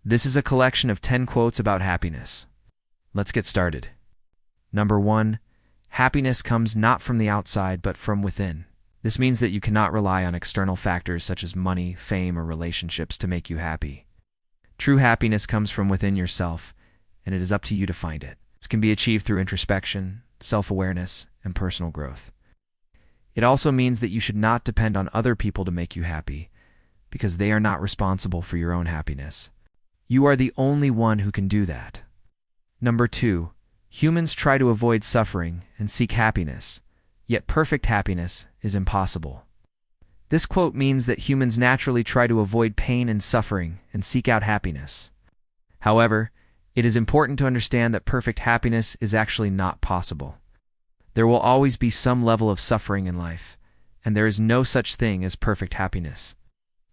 This is a collection of 10 quotes about happiness. Let's get started. Number 1. Happiness comes not from the outside, but from within. This means that you cannot rely on external factors such as money, fame, or relationships to make you happy. True happiness comes from within yourself, and it is up to you to find it. This can be achieved through introspection, self-awareness, and personal growth. It also means that you should not depend on other people to make you happy, because they are not responsible for your own happiness. You are the only one who can do that. Number 2. Humans try to avoid suffering and seek happiness, yet perfect happiness is impossible. This quote means that humans naturally try to avoid pain and suffering and seek out happiness. However, it is important to understand that perfect happiness is actually not possible. There will always be some level of suffering in life, and there is no such thing as perfect happiness.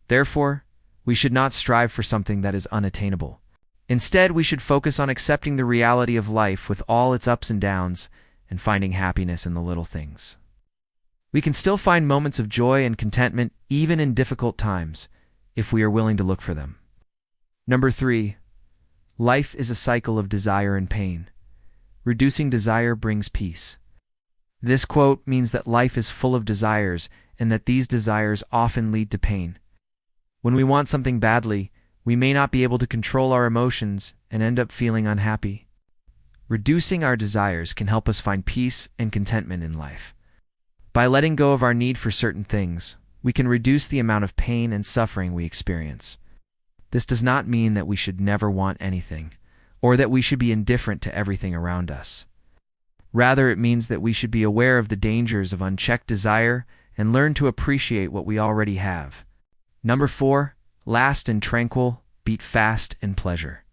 Therefore, we should not strive for something that is unattainable. Instead, we should focus on accepting the reality of life with all its ups and downs and finding happiness in the little things. We can still find moments of joy and contentment even in difficult times if we are willing to look for them. Number 3. Life is a cycle of desire and pain. Reducing desire brings peace. This quote means that life is full of desires and that these desires often lead to pain. When we want something badly, we may not be able to control our emotions and end up feeling unhappy. Reducing our desires can help us find peace and contentment in life. By letting go of our need for certain things, we can reduce the amount of pain and suffering we experience. This does not mean that we should never want anything, or that we should be indifferent to everything around us. Rather, it means that we should be aware of the dangers of unchecked desire and learn to appreciate what we already have. Number 4. Last and tranquil, beat fast in pleasure.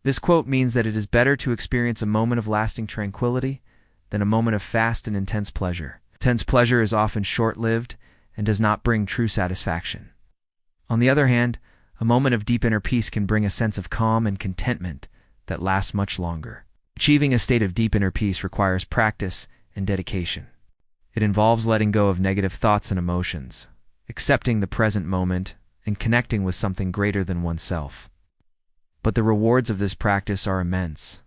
This quote means that it is better to experience a moment of lasting tranquility than a moment of fast and intense pleasure. Intense pleasure is often short-lived and does not bring true satisfaction. On the other hand, a moment of deep inner peace can bring a sense of calm and contentment that lasts much longer. Achieving a state of deep inner peace requires practice and dedication. It involves letting go of negative thoughts and emotions, accepting the present moment, and connecting with something greater than oneself. But the rewards of this practice are immense.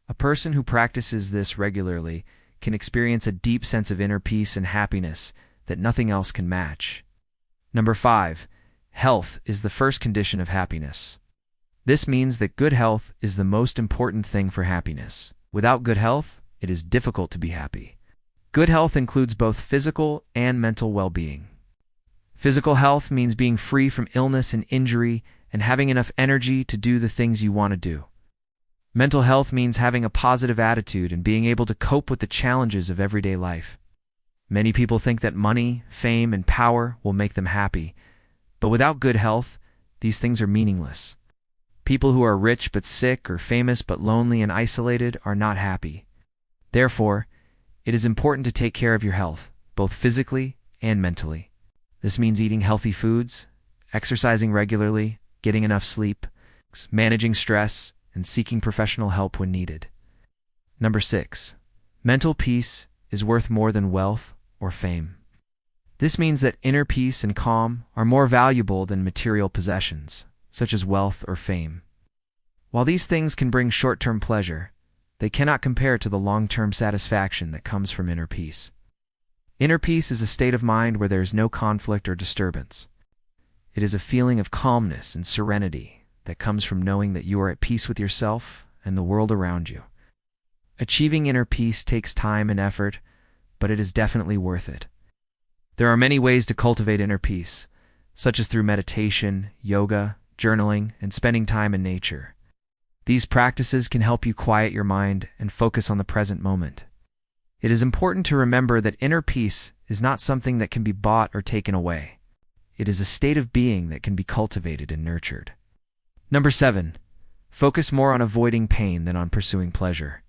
A person who practices this regularly can experience a deep sense of inner peace and happiness that nothing else can match. Number 5. Health is the first condition of happiness. This means that good health is the most important thing for happiness. Without good health, it is difficult to be happy. Good health includes both physical and mental well-being. Physical health means being free from illness and injury and having enough energy to do the things you want to do. Mental health means having a positive attitude and being able to cope with the challenges of everyday life. Many people think that money, fame, and power will make them happy, but without good health, these things are meaningless. People who are rich but sick or famous but lonely and isolated are not happy. Therefore, it is important to take care of your health, both physically and mentally. This means eating healthy foods, exercising regularly, getting enough sleep, managing stress, and seeking professional help when needed. Number 6. Mental peace is worth more than wealth or fame. This means that inner peace and calm are more valuable than material possessions, such as wealth or fame. While these things can bring short-term pleasure, they cannot compare to the long-term satisfaction that comes from inner peace. Inner peace is a state of mind where there is no conflict or disturbance. It is a feeling of calmness and serenity that comes from knowing that you are at peace with yourself and the world around you. Achieving inner peace takes time and effort, but it is definitely worth it. There are many ways to cultivate inner peace, such as through meditation, yoga, journaling, and spending time in nature. These practices can help you quiet your mind and focus on the present moment. It is important to remember that inner peace is not something that can be bought or taken away. It is a state of being that can be cultivated and nurtured. Number 7. Focus more on avoiding pain than on pursuing pleasure.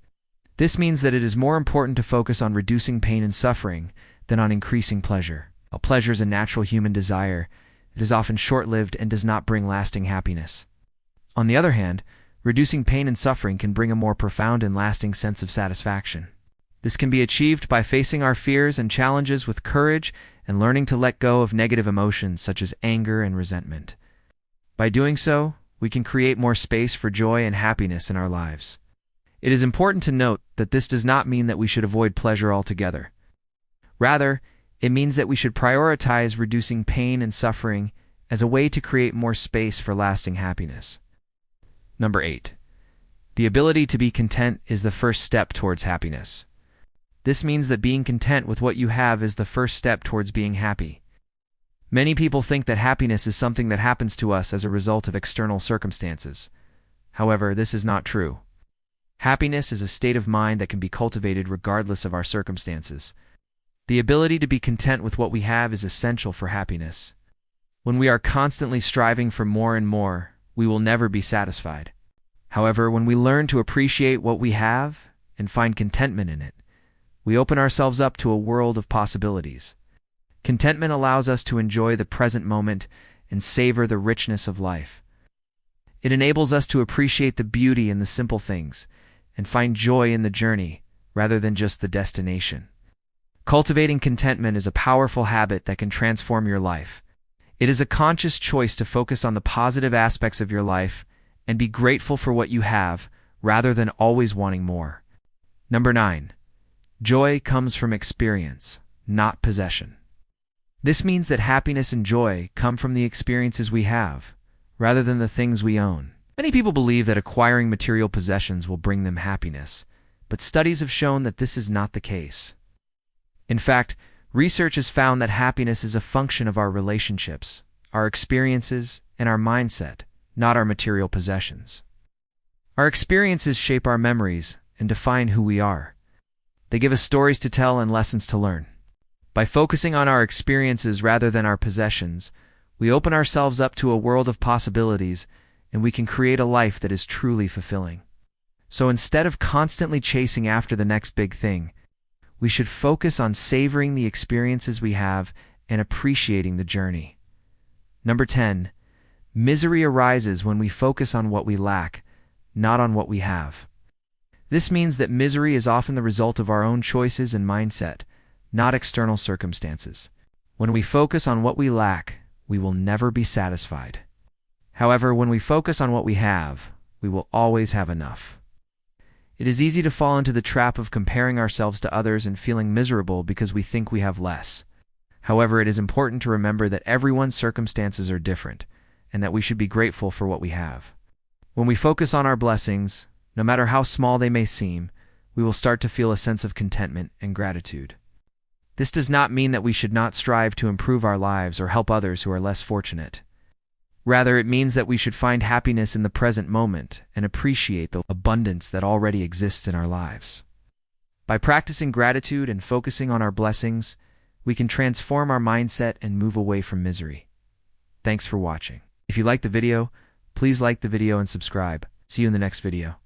This means that it is more important to focus on reducing pain and suffering than on increasing pleasure. While pleasure is a natural human desire, it is often short-lived and does not bring lasting happiness. On the other hand, reducing pain and suffering can bring a more profound and lasting sense of satisfaction. This can be achieved by facing our fears and challenges with courage and learning to let go of negative emotions such as anger and resentment. By doing so, we can create more space for joy and happiness in our lives. It is important to note that this does not mean that we should avoid pleasure altogether. Rather, it means that we should prioritize reducing pain and suffering as a way to create more space for lasting happiness. Number 8. The ability to be content is the first step towards happiness. This means that being content with what you have is the first step towards being happy. Many people think that happiness is something that happens to us as a result of external circumstances. However, this is not true. Happiness is a state of mind that can be cultivated regardless of our circumstances. The ability to be content with what we have is essential for happiness. When we are constantly striving for more and more, we will never be satisfied. However, when we learn to appreciate what we have and find contentment in it, we open ourselves up to a world of possibilities. Contentment allows us to enjoy the present moment and savor the richness of life. It enables us to appreciate the beauty in the simple things and find joy in the journey rather than just the destination. Cultivating contentment is a powerful habit that can transform your life. It is a conscious choice to focus on the positive aspects of your life and be grateful for what you have rather than always wanting more. Number 9. Joy comes from experience, not possession. This means that happiness and joy come from the experiences we have, rather than the things we own. Many people believe that acquiring material possessions will bring them happiness, but studies have shown that this is not the case. In fact, research has found that happiness is a function of our relationships, our experiences, and our mindset, not our material possessions. Our experiences shape our memories and define who we are. They give us stories to tell and lessons to learn. By focusing on our experiences rather than our possessions, we open ourselves up to a world of possibilities, and we can create a life that is truly fulfilling. So instead of constantly chasing after the next big thing, we should focus on savoring the experiences we have and appreciating the journey. Number 10. Misery arises when we focus on what we lack, not on what we have. This means that misery is often the result of our own choices and mindset, not external circumstances. When we focus on what we lack, we will never be satisfied. However, when we focus on what we have, we will always have enough. It is easy to fall into the trap of comparing ourselves to others and feeling miserable because we think we have less. However, it is important to remember that everyone's circumstances are different, and that we should be grateful for what we have. When we focus on our blessings, no matter how small they may seem, we will start to feel a sense of contentment and gratitude. This does not mean that we should not strive to improve our lives or help others who are less fortunate. Rather, it means that we should find happiness in the present moment and appreciate the abundance that already exists in our lives. By practicing gratitude and focusing on our blessings, we can transform our mindset and move away from misery. Thanks for watching. If you liked the video, please like the video and subscribe. See you in the next video.